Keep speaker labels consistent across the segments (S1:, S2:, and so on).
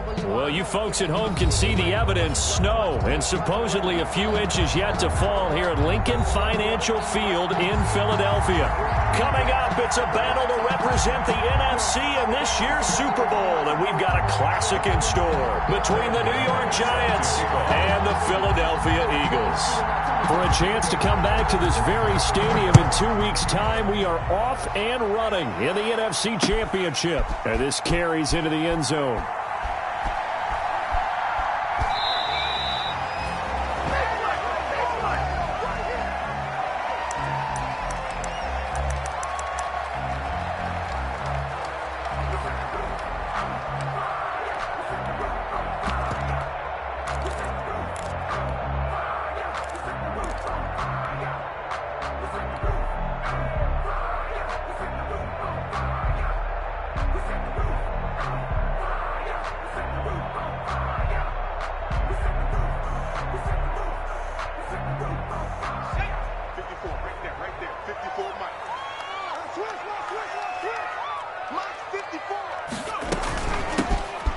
S1: Well, you folks at home can see the evidence. Snow and supposedly a few inches yet to fall here at Lincoln Financial Field in Philadelphia. Coming up, it's a battle to represent the NFC in this year's Super Bowl, and we've got a classic in store between the New York Giants and the Philadelphia Eagles. For a chance to come back to this very stadium in 2 weeks' time, we are off and running in the NFC Championship. And this carries into the end zone.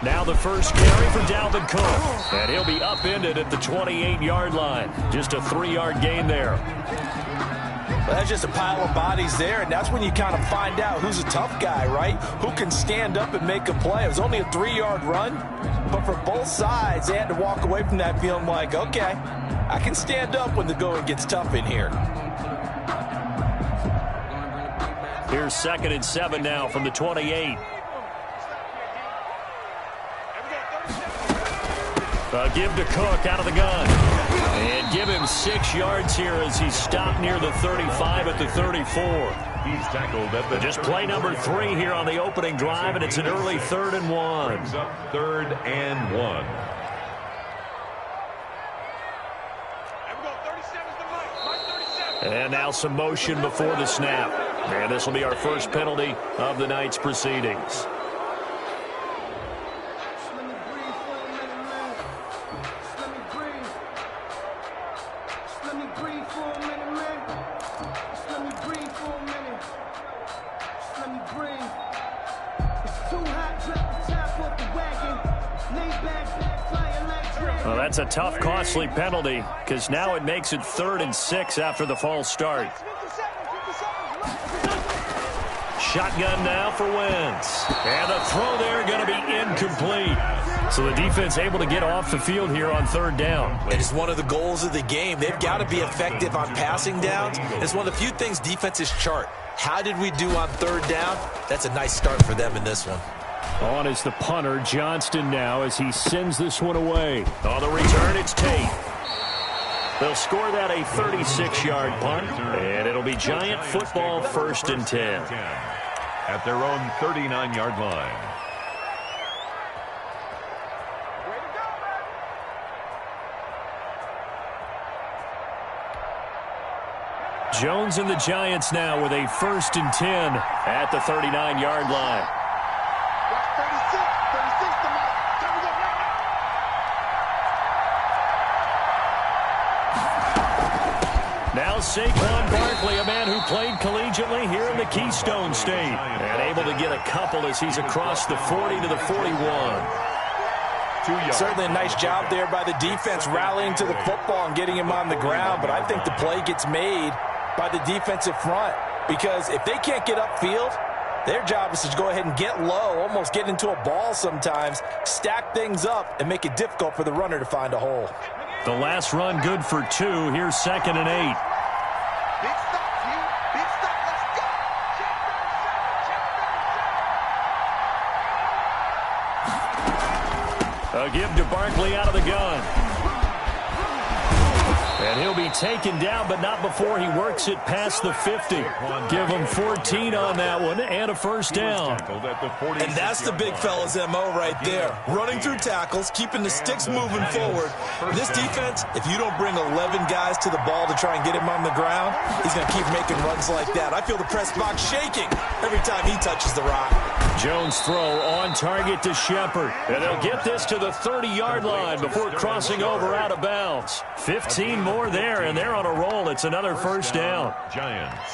S1: Now the first carry for Dalvin Cook, and he'll be upended at the 28-yard line. Just a 3-yard gain there.
S2: Well, that's just a pile of bodies there, and that's when you kind of find out who's a tough guy, right? Who can stand up and make a play. It was only a 3-yard run, but for both sides, they had to walk away from that feeling like, okay, I can stand up when the going gets tough in here.
S1: Here's 2nd and 7 now from the 28. Give to Cook out of the gun. And give him 6 yards here as he's stopped near the 35 at the 34.
S3: He's tackled at the
S1: just play number 3 here on the opening drive, and it's an early 3rd and 1.
S3: Brings up 3rd and 1.
S1: And now some motion before the snap. And this will be our first penalty of the night's proceedings. Well, that's a tough, costly penalty because now it makes it 3rd and 6 after the false start. Shotgun now for Wentz. And the throw there going to be incomplete. So the defense able to get off the field here on 3rd down.
S2: It is one of the goals of the game. They've got to be effective on passing downs. It's one of the few things defenses chart. How did we do on 3rd down? That's a nice start for them in this one.
S1: On is the punter, Johnston, now as he sends this one away. On the return, it's Tate. They'll score that a 36-yard punt, and it'll be Giant football 1st and 10.
S3: At their own 39-yard line.
S1: Jones and the Giants now with a 1st and 10 at the 39-yard line. Now Saquon Barkley, a man who played collegiately here in the Keystone State, and able to get a couple as he's across the 40 to the 41.
S2: Certainly a nice job there by the defense rallying to the football and getting him on the ground, but I think the play gets made by the defensive front because if they can't get upfield, their job is to go ahead and get low, almost get into a ball sometimes, stack things up, and make it difficult for the runner to find a hole.
S1: The last run good for 2. Here's 2nd and 8.
S4: Big stop, Hugh. Big stop. Let's go.
S1: A give to Barkley out of the gun. And he'll be taken down, but not before he works it past the 50. Give him 14 on that one and a 1st down.
S2: And that's the big fella's MO right there. Running through tackles, keeping the sticks moving forward. This defense, if you don't bring 11 guys to the ball to try and get him on the ground, he's going to keep making runs like that. I feel the press box shaking every time he touches the rock.
S1: Jones throw on target to Shepard. And they'll get this to the 30-yard line before crossing over out of bounds. 15 more there, and they're on a roll. It's another 1st down.
S3: Giants.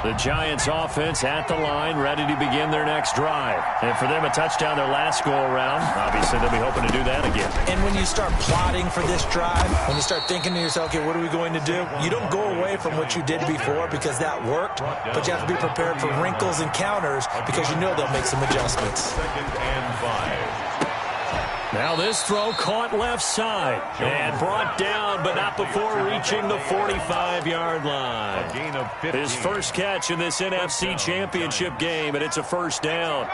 S1: The Giants offense at the line, ready to begin their next drive. And for them, a touchdown their last go-around. Obviously, they'll be hoping to do that again.
S2: And when you start plotting for this drive, when you start thinking to yourself, okay, what are we going to do? You don't go away from what you did before because that worked, but you have to be prepared for wrinkles and counters because you know they'll make some adjustments.
S3: Second and 5.
S1: Now this throw caught left side and brought down, but not before reaching the 45-yard line.
S3: A gain of 15.
S1: His first catch in this NFC Championship game, and it's a first down.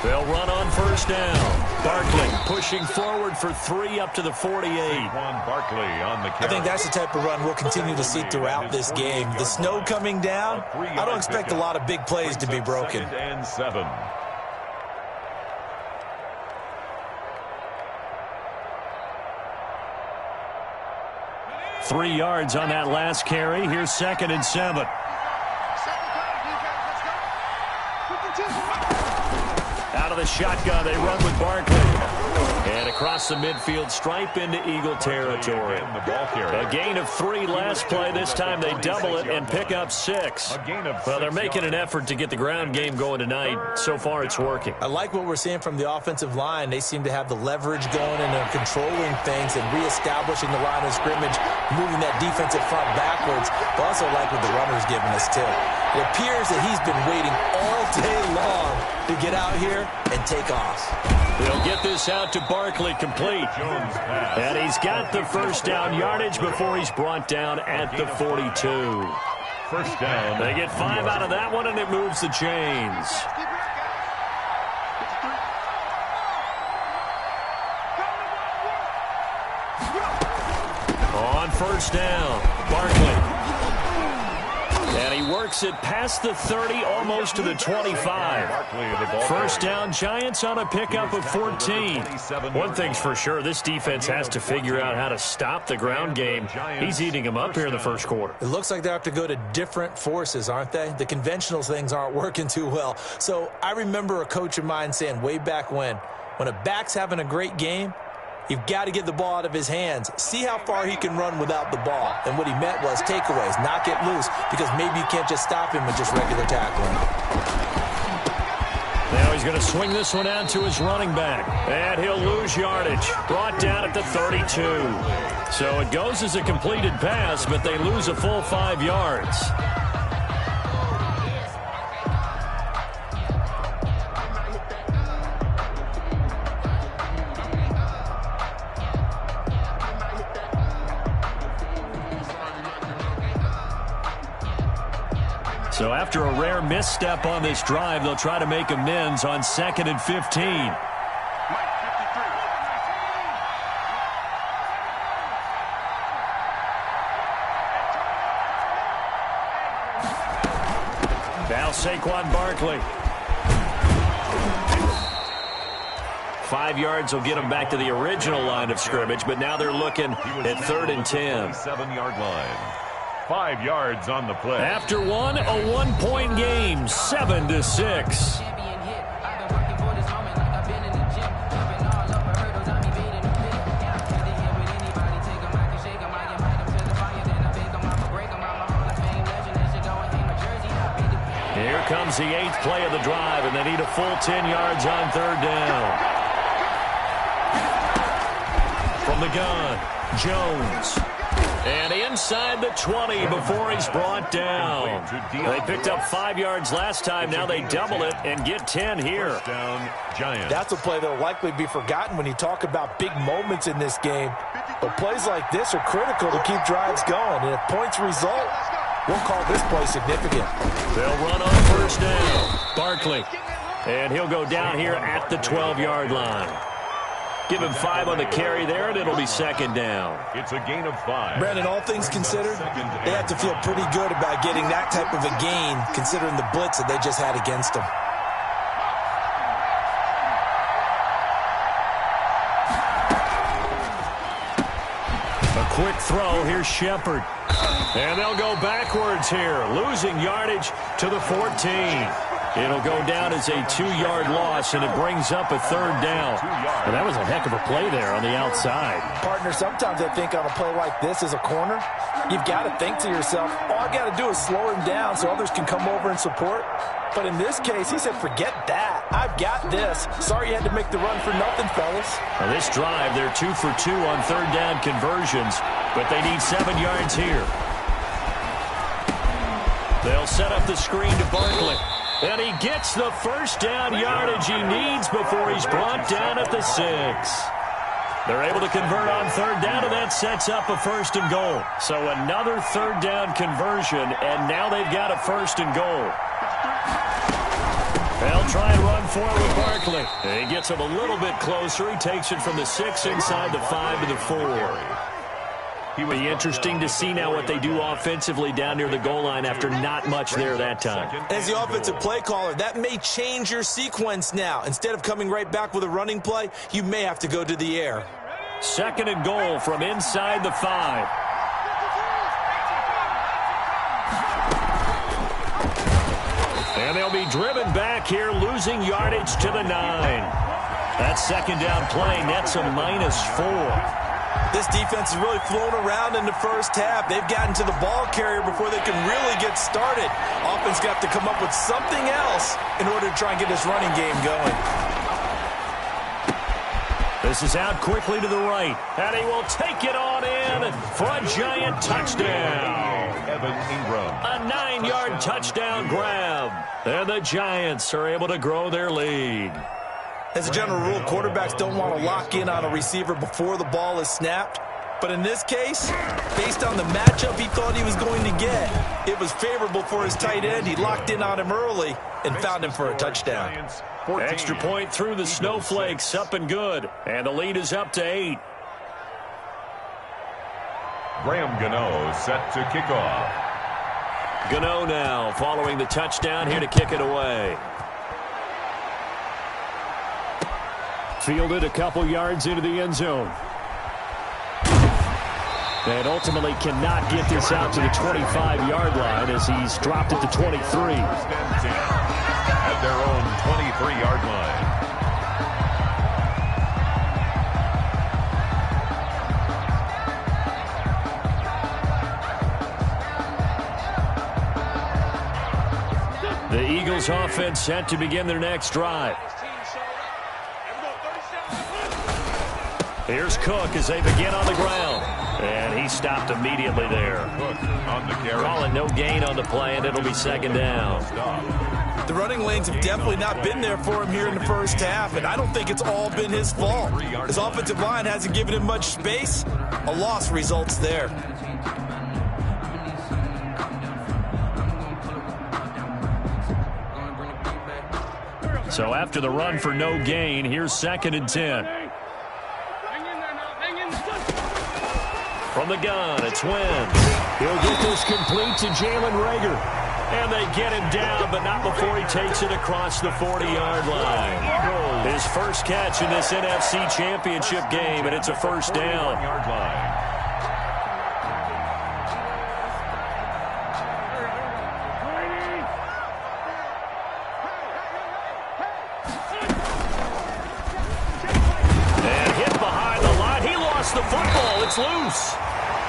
S1: They'll run on first down. Barkley pushing forward for 3 up to the 48.
S3: Barkley on the carry.
S2: I think that's the type of run we'll continue to see throughout this game. The snow coming down, I don't expect a lot of big plays to be broken.
S3: Second and 7.
S1: Three yards on that last carry. Here's second and 7. Out of the shotgun, they run with Barkley. And across the midfield stripe into Eagle territory. A gain of 3 last play. This time they double it and pick up 6. Well, they're making an effort to get the ground game going tonight. So far, it's working.
S2: I like what we're seeing from the offensive line. They seem to have the leverage going and they're controlling things and reestablishing the line of scrimmage, moving that defensive front backwards. But also like what the runner's giving us, too. It appears that he's been waiting all day long to get out here and take off.
S1: They'll get this out to Barkley, complete. And he's got the first down yardage before he's brought down at the 42.
S3: First down.
S1: They get 5 out of that one, and it moves the chains. On first down, Barkley. And he works it past the 30, almost to the 25. First down, Giants on a pickup of 14. One thing's for sure, this defense has to figure out how to stop the ground game. He's eating them up here in the first quarter.
S2: It looks like they have to go to different forces, aren't they? The conventional things aren't working too well. So I remember a coach of mine saying way back when a back's having a great game, you've got to get the ball out of his hands. See how far he can run without the ball. And what he meant was takeaways, not get loose, because maybe you can't just stop him with just regular tackling.
S1: Now he's going to swing this one out to his running back. And he'll lose yardage. Brought down at the 32. So it goes as a completed pass, but they lose a full 5 yards. So after a rare misstep on this drive, they'll try to make amends on 2nd and 15. Now Saquon Barkley. 5 yards will get them back to the original line of scrimmage, but now they're looking at 3rd and 10.
S3: 7-yard line. 5 yards on the play.
S1: After one, a 1-point game, 7-6. Here comes the 8th play of the drive, and they need a full 10 yards on 3rd down. From the gun, Jones. And inside the 20 before he's brought down. They picked up 5 yards last time. Now they double it and get 10 here.
S3: First down, Giants.
S2: That's a play that will likely be forgotten when you talk about big moments in this game. But plays like this are critical to keep drives going. And if points result, we'll call this play significant.
S1: They'll run on first down. Barkley. And he'll go down here at the 12-yard line. Give him 5 on the carry there, and it'll be 2nd down.
S3: It's a gain of 5.
S2: Brandon, all things considered, they have to feel pretty good about getting that type of a gain, considering the blitz that they just had against them.
S1: A quick throw. Here's Shepard. And they'll go backwards here, losing yardage to the 14. It'll go down as a 2-yard loss, and it brings up a third down. Well, that was a heck of a play there on the outside.
S2: Partner, sometimes I think on a play like this as a corner, you've got to think to yourself, all I got to do is slow him down so others can come over and support. But in this case, he said, forget that. I've got this. Sorry you had to make the run for nothing, fellas.
S1: Now this drive, they're 2 for 2 on third down conversions, but they need 7 yards here. They'll set up the screen to Barkley. And he gets the first down yardage he needs before he's brought down at the 6. They're able to convert on third down, and that sets up a 1st and goal. So another third down conversion, and now they've got a 1st and goal. They'll try and run forward with Barkley. He gets him a little bit closer. He takes it from the 6 inside the 5 to the 4. It'll be interesting to see now what they do offensively down near the goal line after not much there that time.
S2: As the offensive play caller, that may change your sequence now. Instead of coming right back with a running play, you may have to go to the air.
S1: 2nd and goal from inside the 5. And they'll be driven back here, losing yardage to the 9. That 2nd down play nets a -4.
S2: This defense has really flown around in the first half. They've gotten to the ball carrier before they can really get started. Offense got to come up with something else in order to try and get this running game going.
S1: This is out quickly to the right, and he will take it on in for a giant touchdown. A 9-yard touchdown grab, and the Giants are able to grow their lead.
S2: As a general rule, quarterbacks don't want to lock in on a receiver before the ball is snapped. But in this case, based on the matchup he thought he was going to get, it was favorable for his tight end. He locked in on him early and found him for a touchdown.
S1: Extra point through the snowflakes, up and good. And the lead is up to 8.
S3: Graham Gano set to kick off.
S1: Gano now following the touchdown here to kick it away. Fielded a couple yards into the end zone. And ultimately cannot get this out to the 25-yard line as he's dropped it to 23.
S3: At their own 23-yard line.
S1: The Eagles offense set to begin their next drive. Here's Cook as they begin on the ground. And he stopped immediately there. Calling no gain on the play, and it'll be 2nd down.
S2: The running lanes have definitely not been there for him here in the first half, and I don't think it's all been his fault. His offensive line hasn't given him much space. A loss results there.
S1: So after the run for no gain, here's 2nd and 10. From the gun, it's Wentz. He'll get this complete to Jalen Reagor. And they get him down, but not before he takes it across the 40-yard line. His first catch in this NFC Championship game, and it's a 1st down. And hit behind the line. He lost the football. It's loose.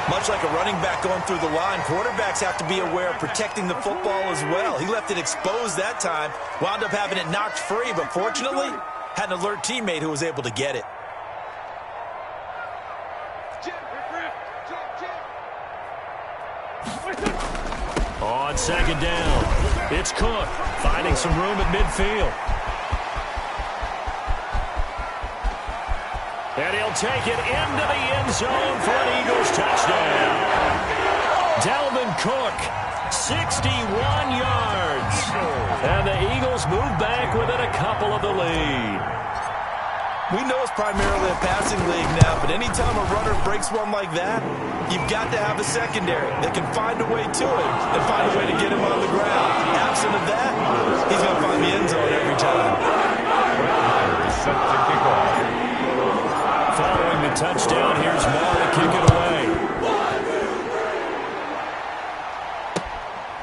S2: Much like a running back going through the line, quarterbacks have to be aware of protecting the football as well. He left it exposed that time, wound up having it knocked free, but fortunately, had an alert teammate who was able to get it.
S1: On 2nd down, it's Cook finding some room at midfield. And he'll take it into the end zone for an Eagles touchdown. Dalvin Cook, 61 yards. And the Eagles move back within a couple of the lead.
S2: We know it's primarily a passing league now, but anytime a runner breaks one like that, you've got to have a secondary that can find a way to it and find a way to get him on the ground. Absent of that, he's going to find the end zone every time.
S3: Set to kick off.
S1: Following the touchdown, here's Moore to kick it away.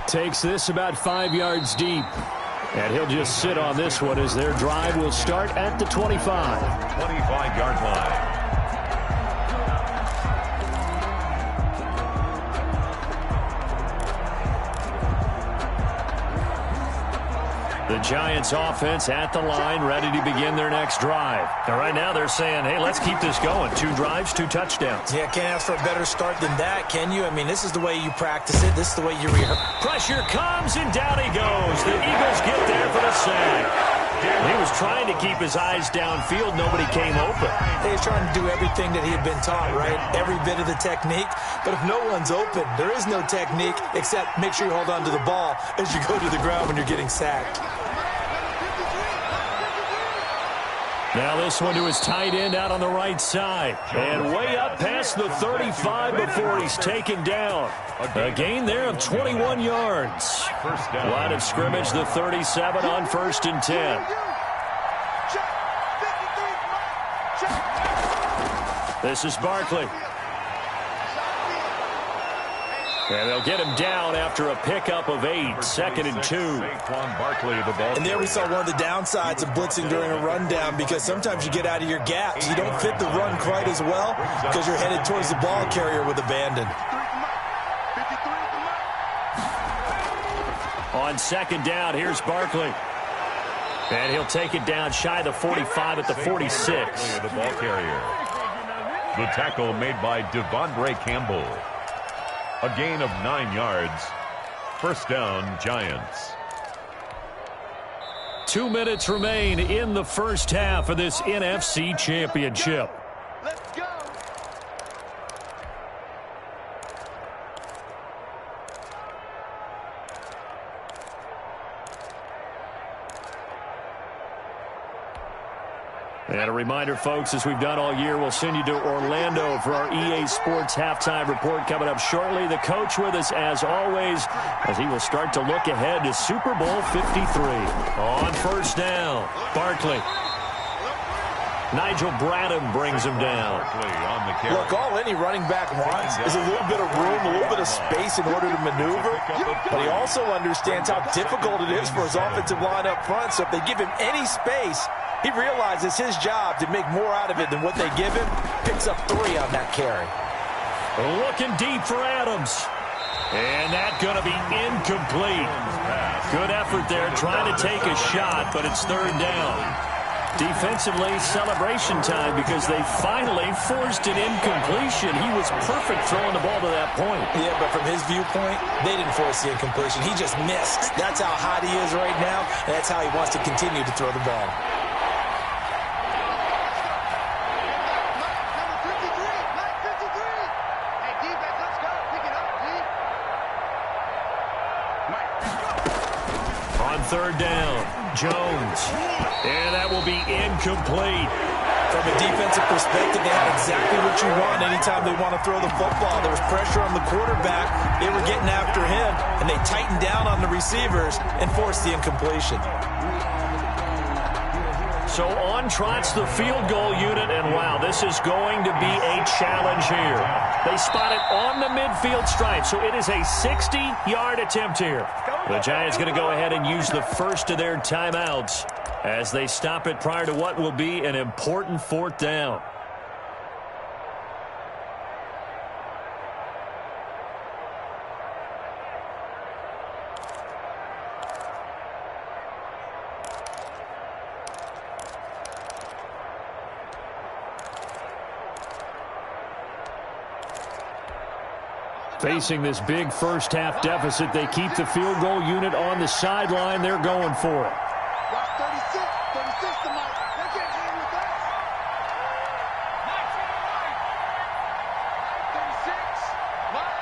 S1: Takes this about 5 yards deep. And he'll just sit on this one as their drive will start at the 25.
S3: 25-yard line.
S1: The Giants offense at the line, ready to begin their next drive. And right now they're saying, hey, let's keep this going. 2 drives, 2 touchdowns.
S2: Yeah, can't ask for a better start than that, can you? I mean, this is the way you practice it. This is the way you rehearse.
S1: Pressure comes, and down he goes. The Eagles get there for the sack. He was trying to keep his eyes downfield. Nobody came open.
S2: He was trying to do everything that he had been taught, right? Every bit of the technique. But if no one's open, there is no technique except make sure you hold on to the ball as you go to the ground when you're getting sacked.
S1: Now this one to his tight end out on the right side. And way up past the 35 before he's taken down. A gain there of 21 yards. Line of scrimmage, the 37 on 1st and 10. This is Barkley. And they'll get him down after a pickup of 8, 2nd and 2.
S2: And there we saw one of the downsides of blitzing during a rundown, because sometimes you get out of your gaps. You don't fit the run quite as well because you're headed towards the ball carrier with abandon.
S1: On 2nd down, here's Barkley. And he'll take it down shy of the 45 at the 46.
S3: The ball carrier. The tackle made by Devondre Campbell. A gain of 9 yards. 1st down, Giants.
S1: 2 minutes remain in the first half of this NFC Championship.
S4: Let's go.
S1: And a reminder, folks, as we've done all year, we'll send you to Orlando for our EA Sports halftime report coming up shortly. The coach with us, as always, as he will start to look ahead to Super Bowl 53. On 1st down, Barkley. Nigel Bradham brings him down.
S2: Look, all any running back wants is a little bit of room, a little bit of space in order to maneuver. But he also understands how difficult it is for his offensive line up front. So if they give him any space, he realizes his job to make more out of it than what they give him. Picks up 3 on that carry.
S1: Looking deep for Adams. And that's going to be incomplete. Good effort there, trying to take a shot, but it's 3rd down. Defensively, celebration time because they finally forced an incompletion. He was perfect throwing the ball to that point.
S2: Yeah, but from his viewpoint, they didn't force the incompletion. He just missed. That's how hot he is right now, and that's how he wants to continue to throw the ball.
S1: On 3rd down, Jones. And that will be incomplete.
S2: From a defensive perspective, they have exactly what you want anytime they want to throw the football. There was pressure on the quarterback. They were getting after him, and they tightened down on the receivers and forced the incompletion.
S1: So on trots the field goal unit, and wow, this is going to be a challenge here. They spot it on the midfield stripe, so it is a 60-yard attempt here. The Giants going to go ahead and use the first of their timeouts as they stop it prior to what will be an important 4th down. Facing this big first-half deficit, they keep the field goal unit on the sideline. They're going for it.
S4: Watch 36 to Mike. They can't hang with us. 36, Mike,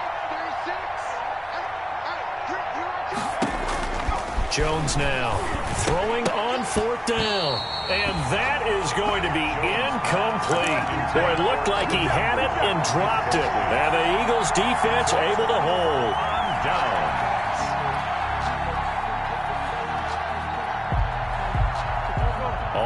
S4: 36.
S1: Jones now throwing on 4th down. And that is going to be incomplete. Boy, it looked like he had it and dropped it. And the Eagles defense able to hold.
S3: Down.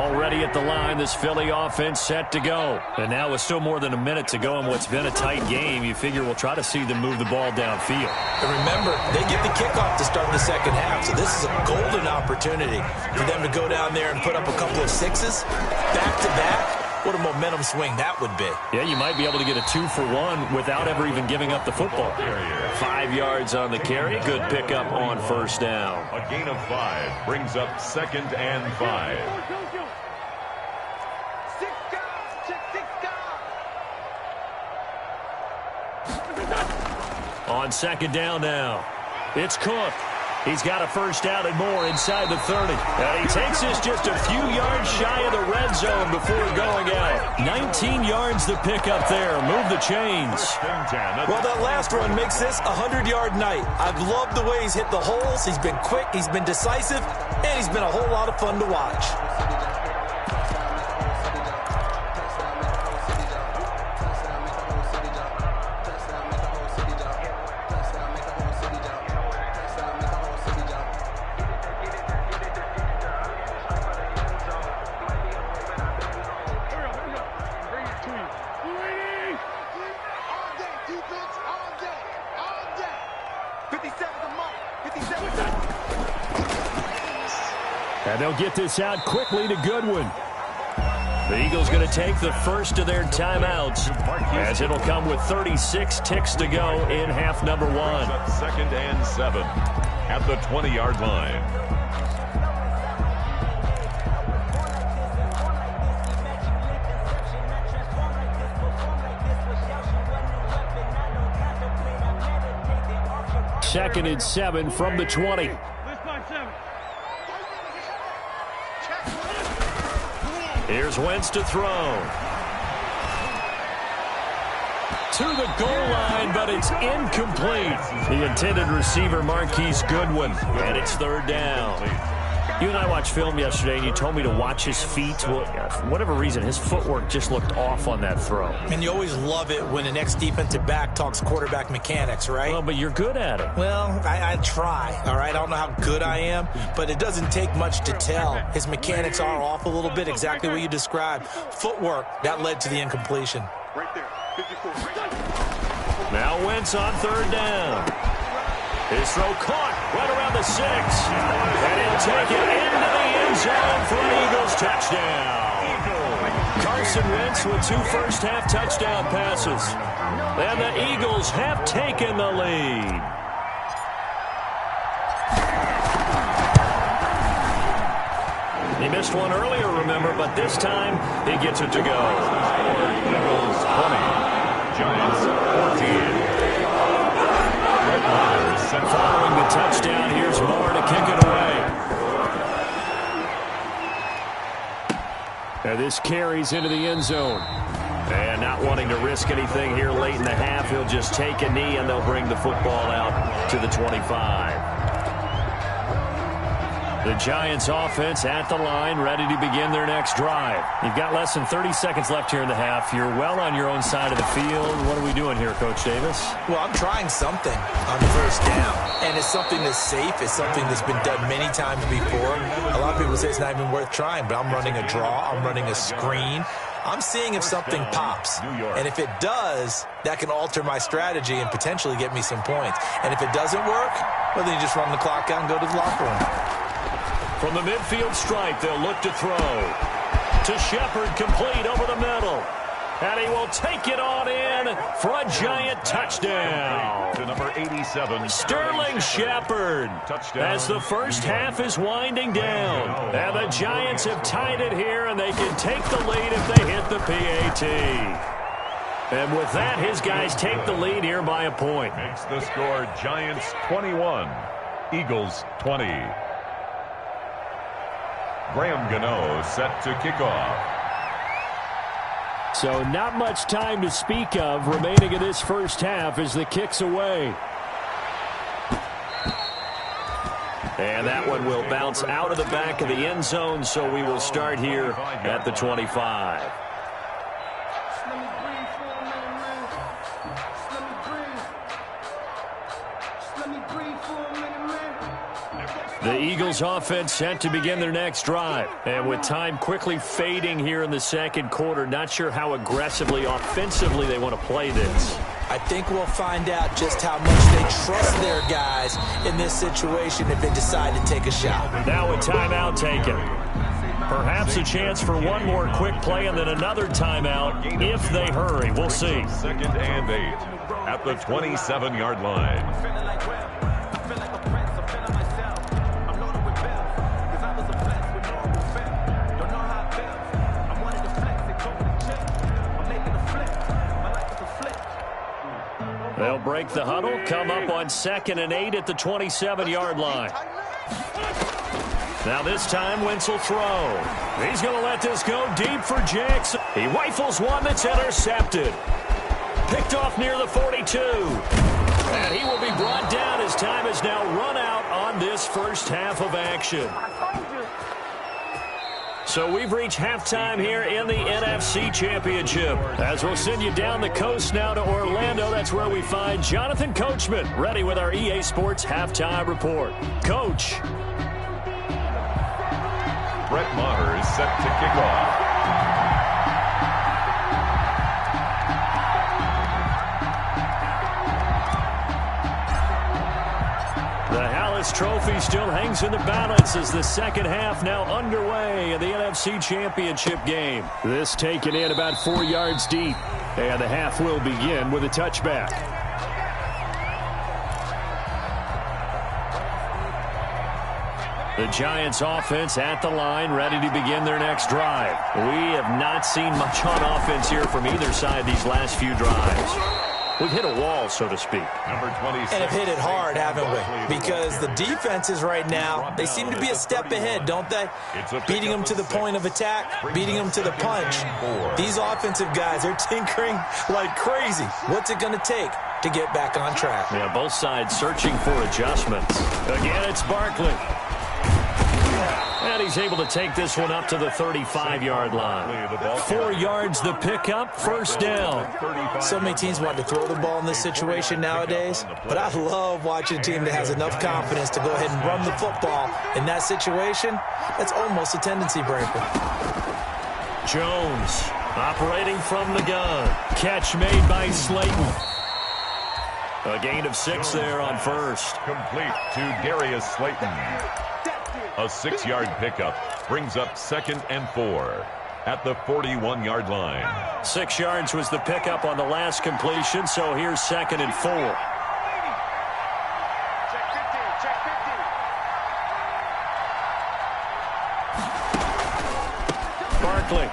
S1: Already at the line, this Philly offense set to go. And now with still more than a minute to go in what's been a tight game, you figure we'll try to see them move the ball downfield.
S2: And remember, they get the kickoff to start the second half, so this is a golden opportunity for them to go down there and put up a couple of sixes back-to-back. What a momentum swing that would be.
S1: Yeah, you might be able to get a 2-for-1 without ever even giving up the football. 5 yards on the carry. Good pickup on first down.
S3: A gain of 5 brings up 2nd and 5.
S1: On second down now, it's Cook. He's got a first down and more inside the 30. And he takes this just a few yards shy of the red zone before going out. 19 yards to pick up there. Move the chains.
S2: Well, that last run makes this a 100-yard night. I've loved the way he's hit the holes. He's been quick, he's been decisive, and he's been a whole lot of fun to watch.
S1: And they'll get this out quickly to Goodwin. The Eagles going to take the first of their timeouts, as it'll come with 36 ticks to go in half number 1.
S3: 2nd and 7 at the 20-yard line.
S1: Second and 7 from the 20. Here's Wentz to throw. To the goal line, but it's incomplete. The intended receiver, Marquise Goodwin, and it's third down. You and I watched film yesterday, and you told me to watch his feet. Well, for whatever reason, his footwork just looked off on that throw.
S2: And you always love it when an ex-defensive back talks quarterback mechanics, right?
S1: Well, but you're good at it.
S2: Well, I try, all right? I don't know how good I am, but it doesn't take much to tell. His mechanics are off a little bit, exactly what you described. Footwork, that led to the incompletion.
S4: Right there, 54.
S1: Now Wentz on third down. His throw caught right around the 6. And he'll take it into the end zone for an Eagles touchdown. Carson Wentz with 2 first-half touchdown passes. And the Eagles have taken the lead. He missed one earlier, remember, but this time he gets it to go.
S3: Eagles 20, Giants 14.
S1: Following the touchdown, here's Moore to kick it away. And this carries into the end zone. And not wanting to risk anything here late in the half, he'll just take a knee and they'll bring the football out to the 25. The Giants offense at the line, ready to begin their next drive. You've got less than 30 seconds left here in the half. You're well on your own side of the field. What are we doing here, Coach Davis?
S2: Well, I'm trying something on first down, and it's something that's safe. It's something that's been done many times before. A lot of people say it's not even worth trying, but I'm running a draw. I'm running a screen. I'm seeing if something pops. And if it does, that can alter my strategy and potentially get me some points. And if it doesn't work, well, then you just run the clock out and go to the locker room.
S1: From the midfield stripe, they'll look to throw. To Shepard, complete over the middle. And he will take it on in for a Giant touchdown.
S3: To number 87.
S1: Sterling Shepard.
S3: Touchdown.
S1: As the first half is winding down. And the Giants have tied it here, and they can take the lead if they hit the PAT. And with that, his guys take the lead here by a point.
S3: Makes the score Giants 21, Eagles 20. Graham Gano set to kick off.
S1: So not much time to speak of remaining in this first half as the kick's away. And that one will bounce out of the back of the end zone, so we will start here at the 25. The Eagles offense set to begin their next drive. And with time quickly fading here in the second quarter, not sure how aggressively, offensively they want to play this.
S2: I think we'll find out just how much they trust their guys in this situation if they decide to take a shot.
S1: Now a timeout taken. Perhaps a chance for one more quick play and then another timeout if they hurry. We'll see.
S3: 2nd and 8 at the 27-yard line.
S1: They'll break the huddle, come up on 2nd and 8 at the 27-yard line. Now this time, Wentz will throw. He's going to let this go deep for Jackson. He rifles one that's intercepted. Picked off near the 42. And he will be brought down as time is now run out on this first half of action. So we've reached halftime here in the NFC Championship. As we'll send you down the coast now to Orlando, that's where we find Jonathan Coachman ready with our EA Sports Halftime Report. Coach.
S3: Brett Maher is set to kick off.
S1: The Hallis Trophy still hangs in the balance as the second half now underway in the NFC Championship game. This taken in about 4 yards deep. And the half will begin with a touchback. The Giants offense at the line, ready to begin their next drive. We have not seen much on offense here from either side these last few drives. We've hit a wall, so to speak.
S3: Number 26.
S2: And have hit it hard, haven't we? Because the defenses right now, they seem to be a step ahead, don't they? Beating them to the point of attack, beating them to the punch. These offensive guys are tinkering like crazy. What's it going to take to get back on track?
S1: Yeah, both sides searching for adjustments. Again, it's Barkley. And he's able to take this one up to the 35-yard line. 4 yards the pickup, first down.
S2: So many teams want to throw the ball in this situation nowadays, but I love watching a team that has enough confidence to go ahead and run the football. In that situation, that's almost a tendency breaker.
S1: Jones operating from the gun. Catch made by Slayton. A gain of 6 there on first.
S3: Complete to Darius Slayton. A 6-yard pickup brings up 2nd and 4 at the 41-yard line.
S1: 6 yards was the pickup on the last completion, so here's 2nd and 4. Barkley.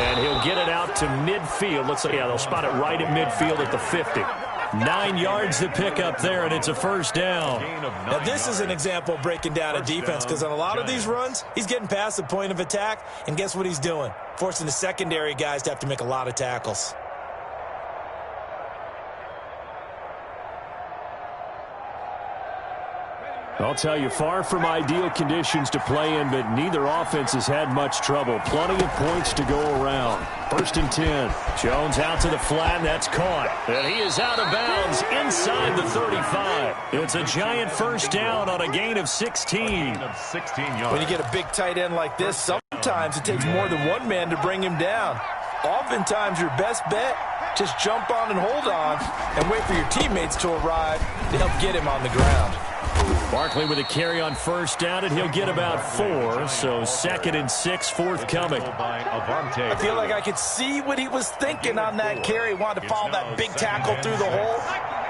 S1: And he'll get it out to midfield. Looks like, yeah, they'll spot it right at midfield at the 50. 9 yards to pick up there, and it's a first down.
S2: Now, this is an example of breaking down a defense, because on a lot of these runs, he's getting past the point of attack, and guess what he's doing? Forcing the secondary guys to have to make a lot of tackles.
S1: I'll tell you, far from ideal conditions to play in, but neither offense has had much trouble. Plenty of points to go around. 1st and 10. Jones out to the flat, and that's caught. And he is out of bounds inside the 35. It's a giant first down on a gain of 16.
S2: When you get a big tight end like this, sometimes it takes more than one man to bring him down. Oftentimes, your best bet, just jump on and hold on and wait for your teammates to arrive to help get him on the ground.
S1: Barkley with a carry on first down, and he'll get about 4, so 2nd and 6 forthcoming.
S2: I feel like I could see what he was thinking on that carry. Wanted to follow that big tackle through the hole.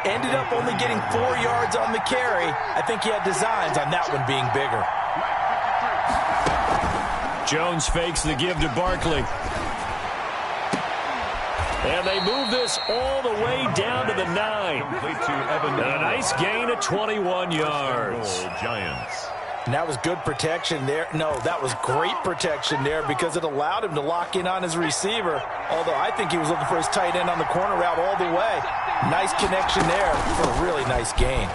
S2: Ended up only getting 4 yards on the carry. I think he had designs on that one being bigger.
S1: Jones fakes the give to Barkley. And they move this all the way down to the 9. And a nice gain of 21 yards.
S3: Giants.
S2: And that was good protection there. No, that was great protection there because it allowed him to lock in on his receiver. Although I think he was looking for his tight end on the corner route all the way. Nice connection there for a really nice gain.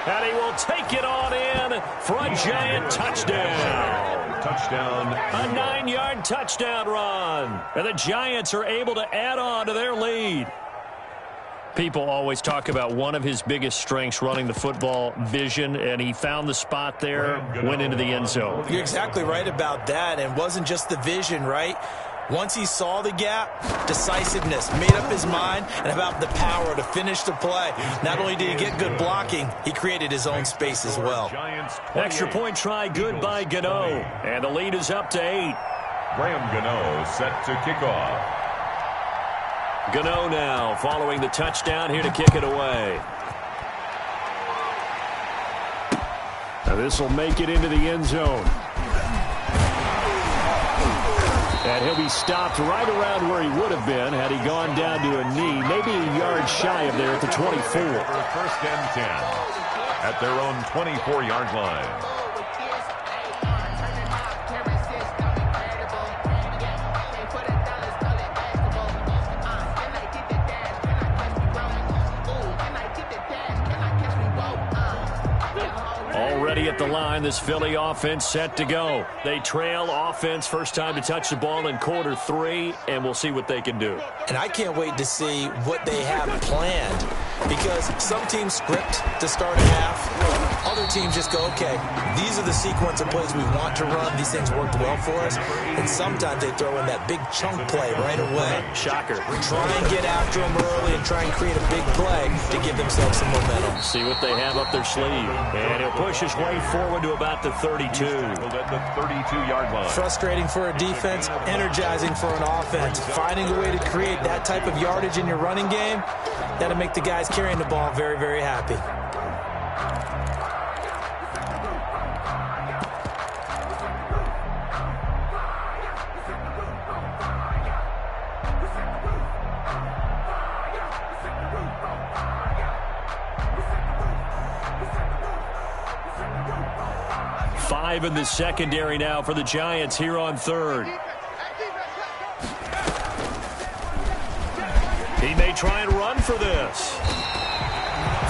S1: And he will take it on in for a giant touchdown.
S3: Touchdown.
S1: A 9-yard touchdown run. And the Giants are able to add on to their lead. People always talk about one of his biggest strengths running the football, vision, and he found the spot there, went into the end zone.
S2: You're exactly right about that, and it wasn't just the vision, right? Once he saw the gap, decisiveness, made up his mind, and about the power to finish the play. Not only did he get good blocking, he created his own space as well.
S1: Extra point try, good by Gano, and the lead is up to 8.
S3: Graham Gano set to kick off.
S1: Gano now following the touchdown here to kick it away. Now this will make it into the end zone. And he'll be stopped right around where he would have been had he gone down to a knee, maybe a yard shy of there at the 24.
S3: First and 10 at their own 24-yard line.
S1: Already at the line, this Philly offense set to go. They trail offense, first time to touch the ball in quarter 3, and we'll see what they can do.
S2: And I can't wait to see what they have planned, because some teams script to start a half. Other teams just go, okay, these are the sequence of plays we want to run. These things worked well for us. And sometimes they throw in that big chunk play right away.
S1: Shocker.
S2: Try and get after them early and try and create a big play to give themselves some momentum.
S1: See what they have up their sleeve. And he'll push his way forward to about the 32.
S3: At the 32-yard line.
S2: Frustrating for a defense, energizing for an offense. Finding a way to create that type of yardage in your running game, that'll make the guys carrying the ball very, very happy.
S1: In the secondary now for the Giants here on third. He may try and run for this.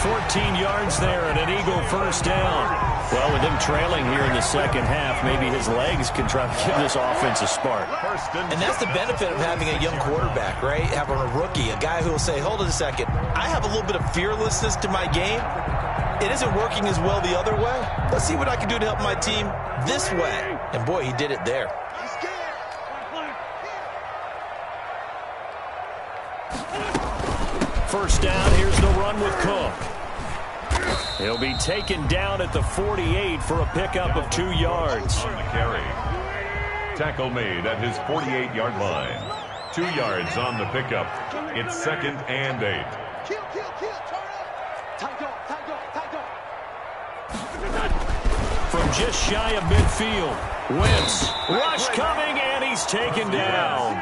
S1: 14 yards there and an Eagle first down. Well, with him trailing here in the second half, maybe his legs can try to give this offense a spark.
S2: And that's the benefit of having a young quarterback, right? Having a rookie, a guy who will say, hold it a second, I have a little bit of fearlessness to my game. It isn't working as well the other way. Let's see what I can do to help my team this way. And boy, he did it there.
S1: First down, here's the run with Cook. He'll be taken down at the 48 for a pickup of 2 yards.
S3: On the carry. Tackle made at his 48-yard line. 2 yards on the pickup. It's 2nd and 8.
S4: Kill, turn up. Tight go.
S1: From just shy of midfield. Wentz. Rush coming, and he's taken down.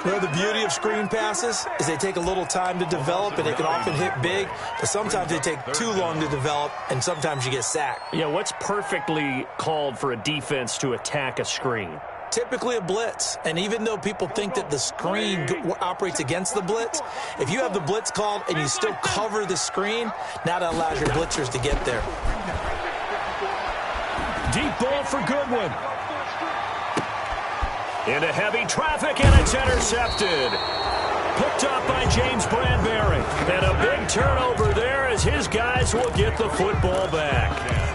S2: Well, the beauty of screen passes is they take a little time to develop, and they can often hit big, but sometimes they take too long to develop, and sometimes you get sacked.
S1: Yeah, what's perfectly called for a defense to attack a screen?
S2: Typically a blitz, and even though people think that the screen operates against the blitz, if you have the blitz called and you still cover the screen, now that allows your blitzers to get there.
S1: Deep ball for Goodwin. Into heavy traffic, and it's intercepted. Picked up by James Bradbury. And a big turnover there as his guys will get the football back.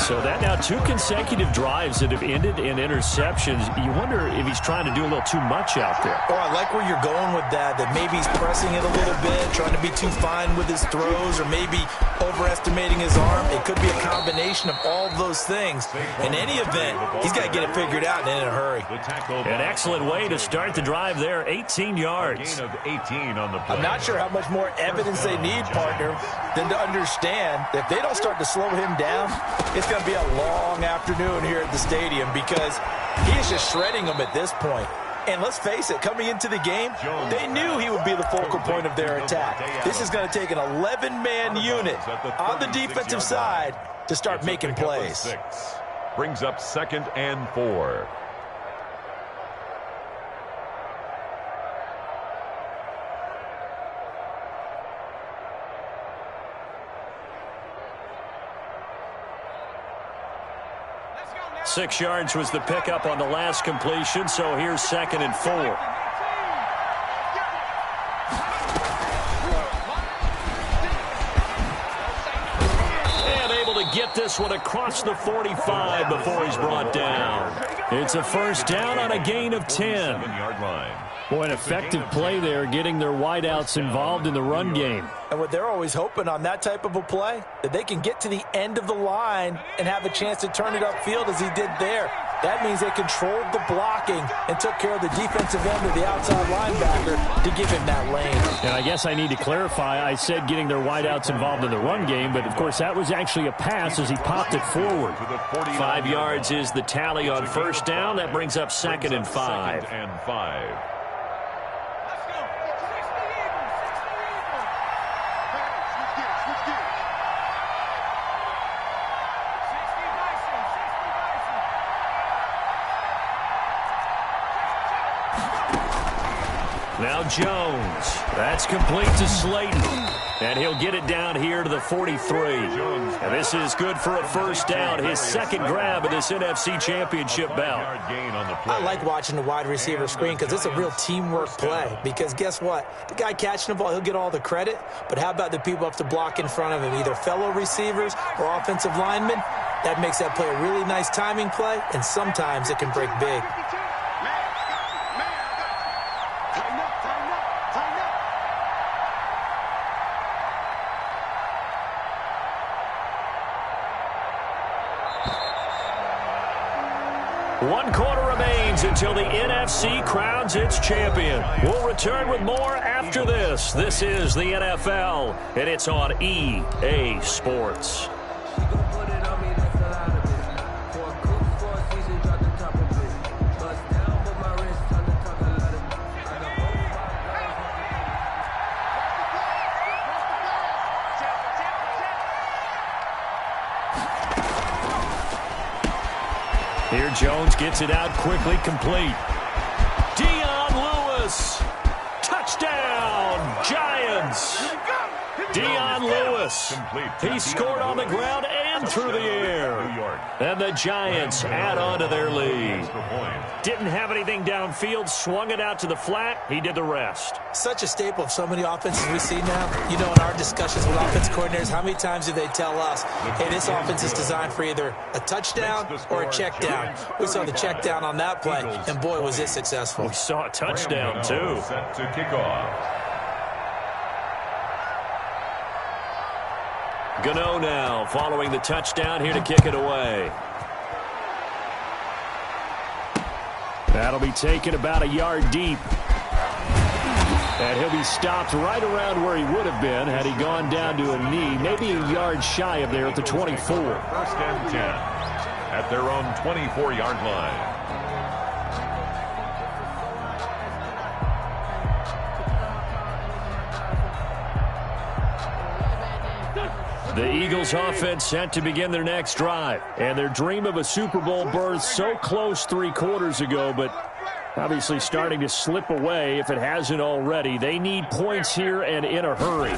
S1: So that now 2 consecutive drives that have ended in interceptions. You wonder if he's trying to do a little too much out there.
S2: Oh, I like where you're going with that maybe he's pressing it a little bit, trying to be too fine with his throws, or maybe overestimating his arm. It could be a combination of all of those things. In any event, he's got to get it figured out and in a hurry.
S1: An excellent way to start the drive there, 18 yards.
S3: Gain of 18 on the play.
S2: I'm not sure how much more evidence they need, partner, than to understand that if they don't start to slow him down, it's going to be a long afternoon here at the stadium, because he is just shredding them at this point. And let's face it, coming into the game, they knew he would be the focal point of their attack. This is going to take an 11-man unit on the defensive side to start making plays.
S3: Brings up 2nd and 4.
S1: Six yards was the pickup on the last completion, so here's 2nd and 4. get this one across the 45 before he's brought down. It's a first down on a gain of 10. Boy, an effective play there, getting their wideouts involved in the run game.
S2: And what they're always hoping on that type of a play, that they can get to the end of the line and have a chance to turn it upfield as he did there. That means they controlled the blocking and took care of the defensive end of the outside linebacker to give him that lane.
S1: And I guess I need to clarify, I said getting their wideouts involved in the run game, but of course that was actually a pass as he popped it forward. 5 yards is the tally on first down. That brings up 2nd and 5. Now Jones. That's complete to Slayton. And he'll get it down here to the 43. And this is good for a first down. His second grab of this NFC Championship bout.
S2: I like watching the wide receiver screen because it's a real teamwork play. Because guess what? The guy catching the ball, he'll get all the credit. But how about the people up to block in front of him, either fellow receivers or offensive linemen? That makes that play a really nice timing play, and sometimes it can break big.
S1: One quarter remains until the NFC crowns its champion. We'll return with more after this. This is the NFL, and it's on EA Sports. Here Jones gets it out quickly, complete. Dion Lewis. Touchdown, Giants. Dion Lewis. He scored on the ground and through the air. And the Giants add on to their lead. Didn't have anything downfield, swung it out to the flat. He did the rest.
S2: Such a staple of so many offenses we see now. You know, in our discussions with offense coordinators, how many times do they tell us, hey, this offense is designed for either a touchdown or a check down. We saw the check down on that play, and boy, was it successful.
S1: We saw a touchdown, too.
S3: Set to kick off.
S1: Gano now following the touchdown here to kick it away. That'll be taken about a yard deep. And he'll be stopped right around where he would have been had he gone down to a knee, maybe a yard shy of there at the 24.
S3: First and 10 at their own 24-yard line.
S1: The Eagles offense set to begin their next drive. And their dream of a Super Bowl berth so close 3 quarters ago, but obviously starting to slip away if it hasn't already. They need points here and in a hurry.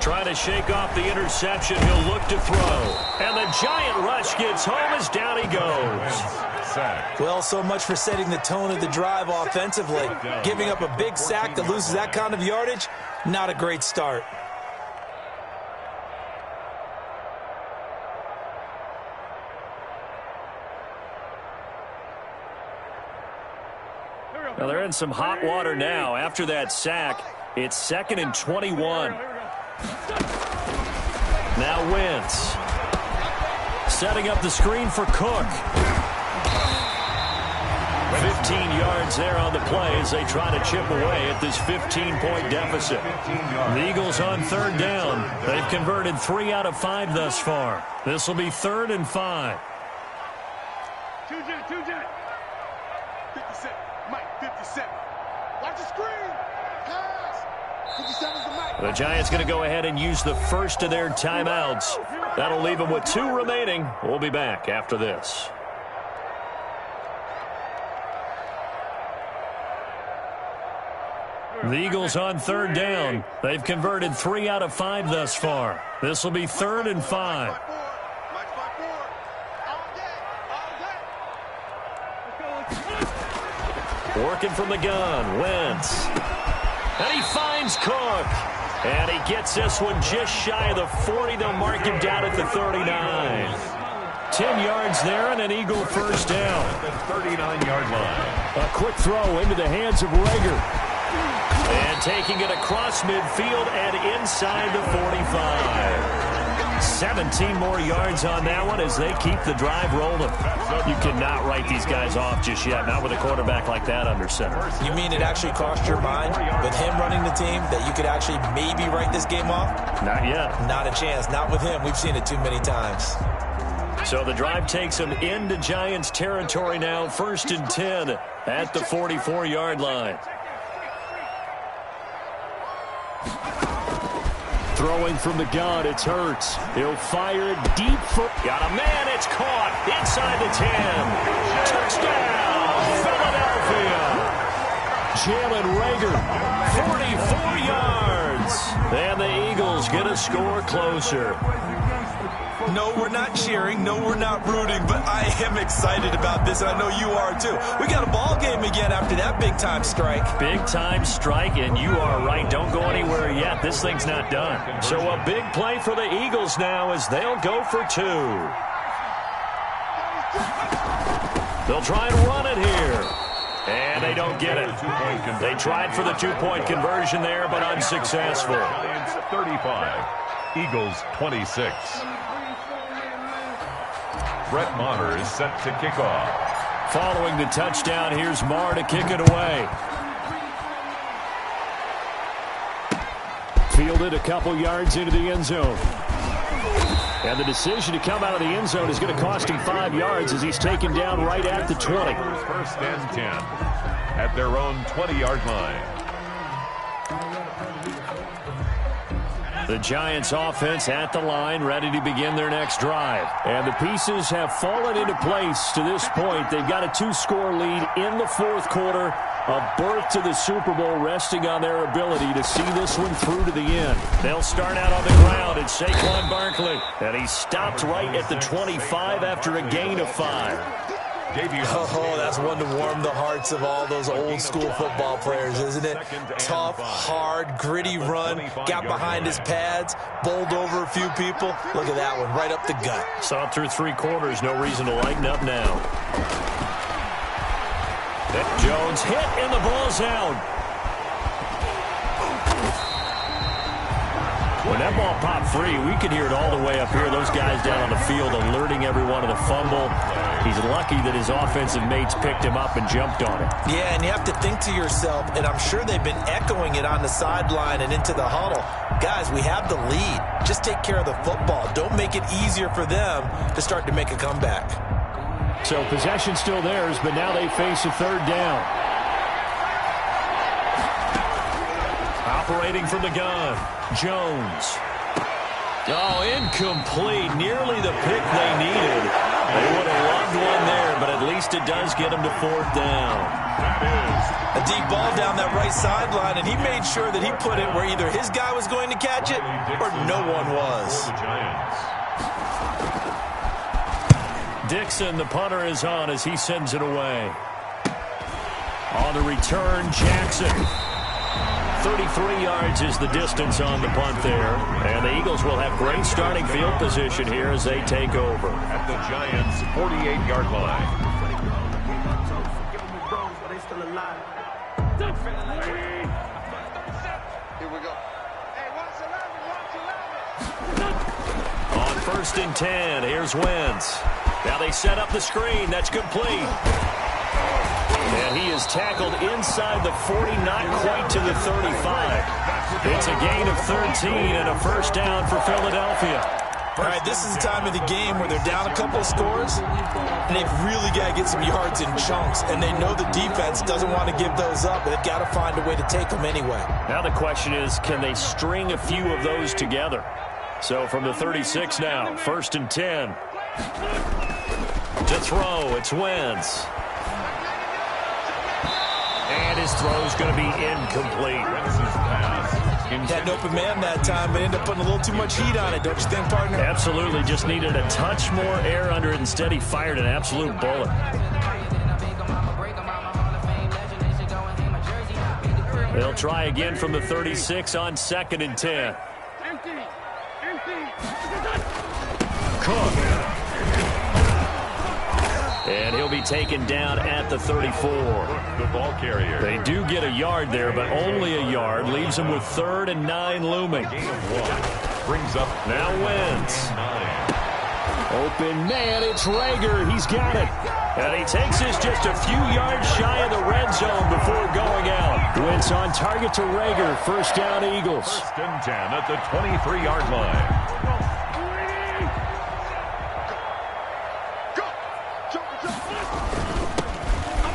S1: Trying to shake off the interception. He'll look to throw. And the giant rush gets home as down he goes.
S2: Well, so much for setting the tone of the drive offensively. Giving up a big sack that loses that kind of yardage, not a great start.
S1: Well, they're in some hot water now. After that sack, it's 2nd and 21. Now Wentz. Setting up the screen for Cook. 15 yards there on the play as they try to chip away at this 15-point deficit. The Eagles on 3rd down. They've converted 3 out of 5 thus far. This will be 3rd and 5.
S4: 57. Mike, 57. Watch the screen. Pass. 57's the Mike.
S1: The Giants going to go ahead and use the first of their timeouts. That'll leave them with 2 remaining. We'll be back after this. The Eagles on 3rd down. They've converted 3 out of 5 thus far. This will be 3rd and 5. Working from the gun, Wentz. And he finds Cook. And he gets this one just shy of the 40. They'll mark him down at the 39. 10 yards there and an Eagle first down.
S3: The 39-yard line.
S1: A quick throw into the hands of Rager. And taking it across midfield and inside the 45. 17 more yards on that one as they keep the drive rolling. You cannot write these guys off just yet, not with a quarterback like that under center.
S2: You mean it actually crossed your mind with him running the team that you could actually maybe write this game off?
S1: Not yet.
S2: Not a chance. Not with him. We've seen it too many times.
S1: So the drive takes them into Giants territory now. 1st and 10 at the 44-yard line. Throwing from the gun, it's Hurts. He'll fire it deep for... Got a man, it's caught inside the 10. Touchdown, Philadelphia. Jalen Rager, 44 yards. And the Eagles get a score closer.
S2: No, we're not cheering. No, we're not rooting. But I am excited about this, and I know you are too. We got a ball game again after that big-time strike.
S1: Big-time strike, and you are right. Don't go anywhere yet. This thing's not done. So a big play for the Eagles now as they'll go for 2. They'll try and run it here. And they don't get it. They tried for the 2-point conversion there, but unsuccessful.
S3: Giants 35, Eagles 26. Brett Maher is set to kick off.
S1: Following the touchdown, here's Maher to kick it away. Fielded a couple yards into the end zone. And the decision to come out of the end zone is going to cost him 5 yards as he's taken down right at the 20.
S3: 1st and 10 at their own 20-yard line.
S1: The Giants offense at the line, ready to begin their next drive. And the pieces have fallen into place to this point. They've got a 2-score lead in the 4th quarter. A berth to the Super Bowl resting on their ability to see this one through to the end. They'll start out on the ground. It's Saquon Barkley. And he stopped right at the 25 after a gain of 5.
S2: Oh, that's one to warm the hearts of all those old school football players, isn't it? Tough, hard, gritty run, got behind his pads, bowled over a few people. Look at that one, right up the gut.
S1: Saw it through 3 quarters, no reason to lighten up now. Jones hit and the ball's out. When that ball popped free, we could hear it all the way up here. Those guys down on the field alerting everyone of the fumble. He's lucky that his offensive mates picked him up and jumped on it.
S2: Yeah, and you have to think to yourself, and I'm sure they've been echoing it on the sideline and into the huddle. Guys, we have the lead. Just take care of the football. Don't make it easier for them to start to make a comeback.
S1: So possession still theirs, but now they face a 3rd down. Operating from the gun, Jones. Oh, incomplete. Nearly the pick they needed. They would have loved one there, but at least it does get them to 4th down.
S2: A deep ball down that right sideline, and he made sure that he put it where either his guy was going to catch it or no one was.
S1: Dixon, the punter, is on as he sends it away. On the return, Jackson. 33 yards is the distance on the punt there. And the Eagles will have great starting field position here as they take over.
S3: At the Giants' 48-yard line.
S4: Here we go. Hey,
S1: On 1st and 10, here's Wentz. Now they set up the screen. That's complete. And he is tackled inside the 40, not quite to the 35. It's a gain of 13 and a 1st down for Philadelphia.
S2: All right, this is the time of the game where they're down a couple of scores, and they've really got to get some yards in chunks, and they know the defense doesn't want to give those up, but they've got to find a way to take them anyway.
S1: Now the question is, can they string a few of those together? So from the 36 now, 1st and 10. To throw, it's Wentz. And his throw's going to be incomplete.
S2: Had an open man that time, but ended up putting a little too much heat on it, don't you think, partner?
S1: Absolutely. Just needed a touch more air under it. Instead, he fired an absolute bullet. They'll try again from the 36 on 2nd and 10. Cook. And he'll be taken down at the 34.
S3: The ball carrier.
S1: They do get a yard there, but only a yard. Leaves them with 3rd and 9 looming.
S3: Gain of 1. Brings up
S1: now Wentz. Open man, it's Rager. He's got it. And he takes this just a few yards shy of the red zone before going out. Wentz on target to Rager. 1st down, Eagles.
S3: 1st and 10 at the 23-yard line.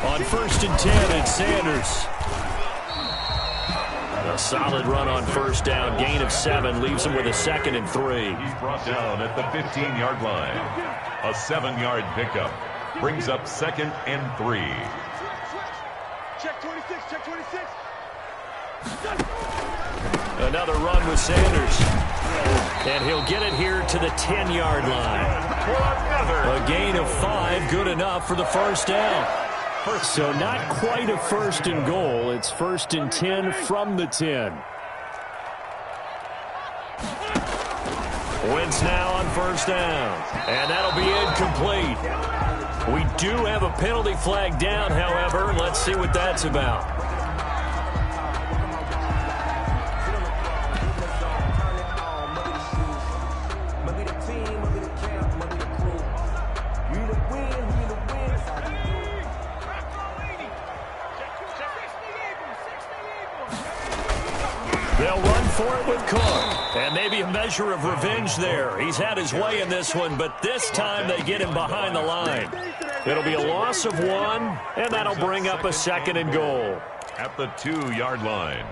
S1: On 1st and 10, it's Sanders. A solid run on 1st down. Gain of 7 leaves him with a 2nd and 3.
S3: He's brought down at the 15-yard line. A 7-yard pickup. Brings up 2nd and 3.
S4: Check 26, check 26.
S1: Another run with Sanders. And he'll get it here to the 10-yard line. A gain of 5, good enough for the 1st down. So not quite a 1st and goal. It's 1st and 10 from the 10. Wentz now on 1st down. And that'll be incomplete. We do have a penalty flag down, however. Let's see what that's about. They'll run for it with Cook. And maybe a measure of revenge there. He's had his way in this one, but this time they get him behind the line. It'll be a loss of 1, and that'll bring up a 2nd and goal.
S3: At the 2-yard line.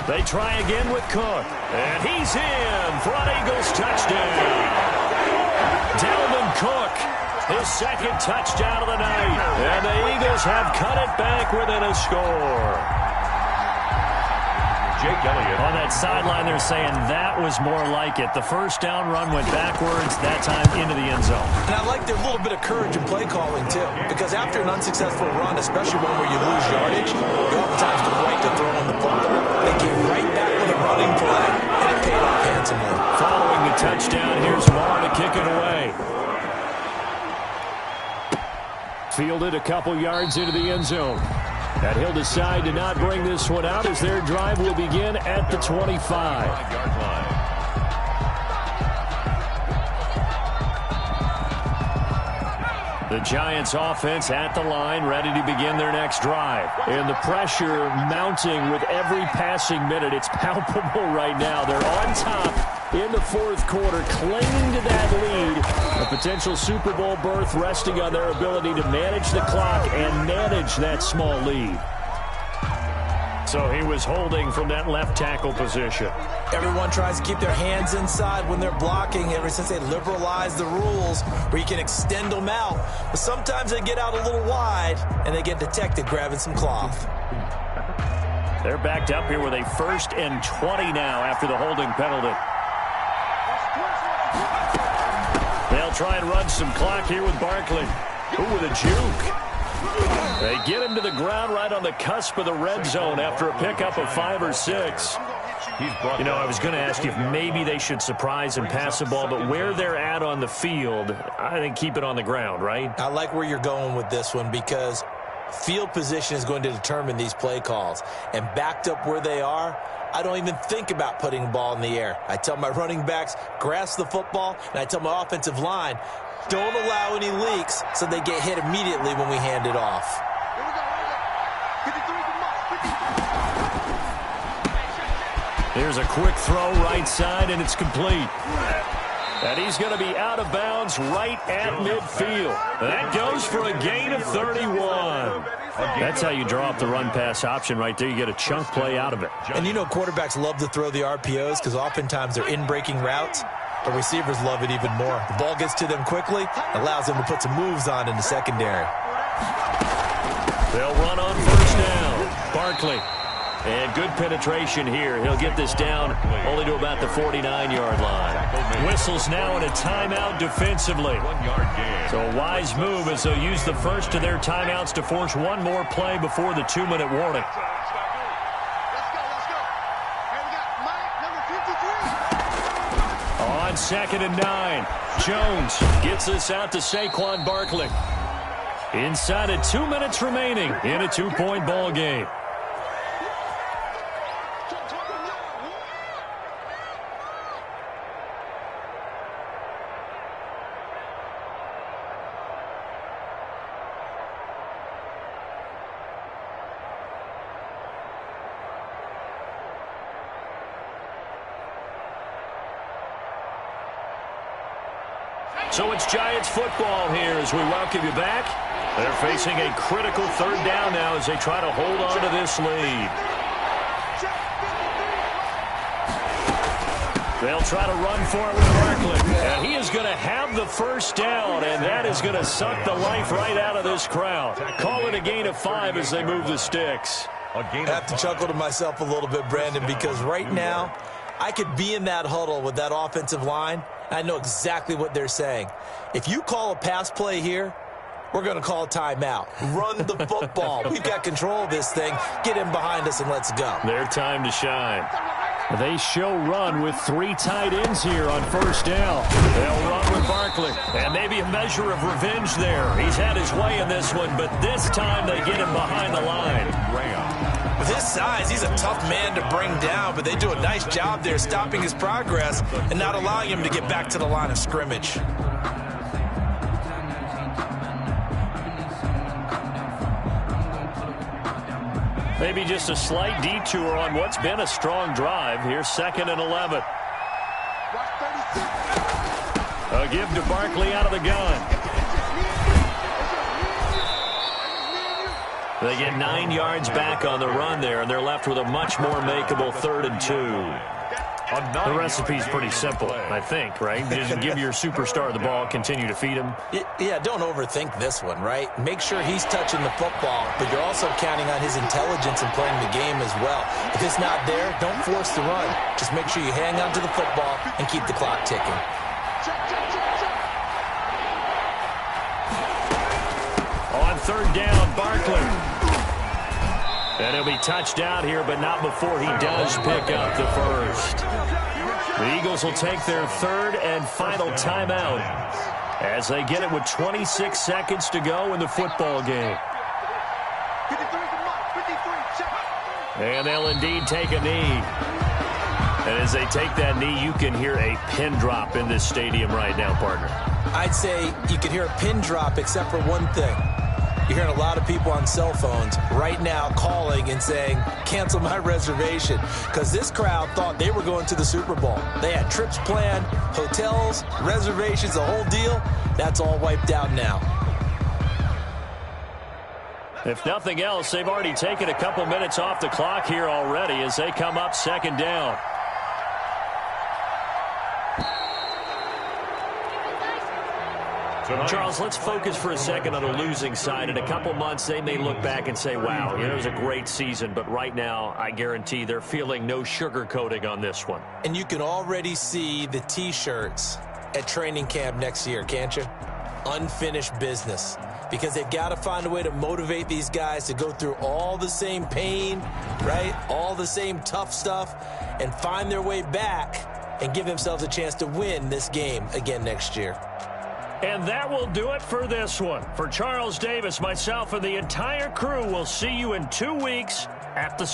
S1: They try again with Cook. And he's in for an Eagles touchdown. Dalvin Cook, his 2nd touchdown of the night. And the Eagles have cut it back within a score.
S3: Jake Elliott.
S1: On that sideline, they're saying that was more like it. The 1st down run went backwards, that time into the end zone.
S2: And I like their little bit of courage in play calling, too. Because after an unsuccessful run, especially one where you lose yardage, you oftentimes go right to throwing the football. They came right back with a running play, and it paid off handsomely.
S1: Following the touchdown, here's Marr to kick it away. Fielded a couple yards into the end zone. And he'll decide to not bring this one out as their drive will begin at the 25. The Giants offense at the line, ready to begin their next drive. And the pressure mounting with every passing minute. It's palpable right now. They're on top in the 4th quarter, clinging to that lead. A potential Super Bowl berth resting on their ability to manage the clock and manage that small lead. So he was holding from that left tackle position.
S2: Everyone tries to keep their hands inside when they're blocking ever since they liberalized the rules where you can extend them out. But sometimes they get out a little wide and they get detected grabbing some cloth.
S1: They're backed up here with a 1st and 20 now after the holding penalty. They'll try and run some clock here with Barkley. Ooh, with a juke. They get him to the ground right on the cusp of the red zone after a pickup of 5 or 6. You know, I was going to ask you if maybe they should surprise and pass the ball, but where they're at on the field, I think keep it on the ground, right?
S2: I like where you're going with this one because field position is going to determine these play calls. And backed up where they are, I don't even think about putting the ball in the air. I tell my running backs, grasp the football, and I tell my offensive line, don't allow any leaks so they get hit immediately when we hand it off.
S1: Here's a quick throw right side, and it's complete. And he's going to be out of bounds right at midfield. That goes for a gain of 31. That's how you draw up the run-pass option right there. You get a chunk play out of it.
S2: And you know quarterbacks love to throw the RPOs because oftentimes they're in-breaking routes. But receivers love it even more. The ball gets to them quickly, allows them to put some moves on in the secondary.
S1: They'll run on first down. Barkley. And good penetration here. He'll get this down only to about the 49-yard line. Whistles now in a timeout defensively.
S3: 1 yard gain.
S1: So a wise move as they'll use the first of their timeouts to force one more play before the 2-minute warning.
S4: Let's go. Hey, we got Mike, number 53.
S1: On 2nd and 9, Jones gets this out to Saquon Barkley. Inside of 2 minutes remaining in a 2-point ball game. So it's Giants football here as we welcome you back. They're facing a critical 3rd down now as they try to hold on to this lead. They'll try to run for it with Barkley. And he is going to have the first down, and that is going to suck the life right out of this crowd. Call it a gain of 5 as they move the sticks.
S2: I have to chuckle to myself a little bit, Brandon, because right now I could be in that huddle with that offensive line. I know exactly what they're saying. If you call a pass play here, we're going to call a timeout. Run the football. We've got control of this thing. Get in behind us and let's go.
S1: Their time to shine. They show run with 3 tight ends here on first down. They'll run with Barkley. And maybe a measure of revenge there. He's had his way in this one, but this time they get him behind the line.
S2: With his size, he's a tough man to bring down, but they do a nice job there stopping his progress and not allowing him to get back to the line of scrimmage.
S1: Maybe just a slight detour on what's been a strong drive. Here's 2nd and 11. A give to Barkley out of the gun. They get 9 yards back on the run there, and they're left with a much more makeable 3rd and 2. The recipe's pretty simple, I think, right? Just give your superstar the ball, continue to feed him.
S2: Yeah, don't overthink this one, right? Make sure he's touching the football, but you're also counting on his intelligence in playing the game as well. If it's not there, don't force the run. Just make sure you hang on to the football and keep the clock ticking.
S1: On 3rd down, Barkley. And he'll be touched out here, but not before he does pick up the first. The Eagles will take their 3rd and final timeout as they get it with 26 seconds to go in the football game. And they'll indeed take a knee. And as they take that knee, you can hear a pin drop in this stadium right now, partner.
S2: I'd say you can hear a pin drop except for one thing. You're hearing a lot of people on cell phones right now calling and saying, cancel my reservation, because this crowd thought they were going to the Super Bowl. They had trips planned, hotels, reservations, the whole deal. That's all wiped out now.
S1: If nothing else, they've already taken a couple minutes off the clock here already as they come up 2nd down. Charles, let's focus for a second on the losing side. In a couple months, they may look back and say, wow, it was a great season. But right now, I guarantee they're feeling no sugarcoating on this one.
S2: And you can already see the T-shirts at training camp next year, can't you? Unfinished business. Because they've got to find a way to motivate these guys to go through all the same pain, right? All the same tough stuff, and find their way back and give themselves a chance to win this game again next year.
S1: And that will do it for this one. For Charles Davis, myself, and the entire crew, we'll see you in 2 weeks at the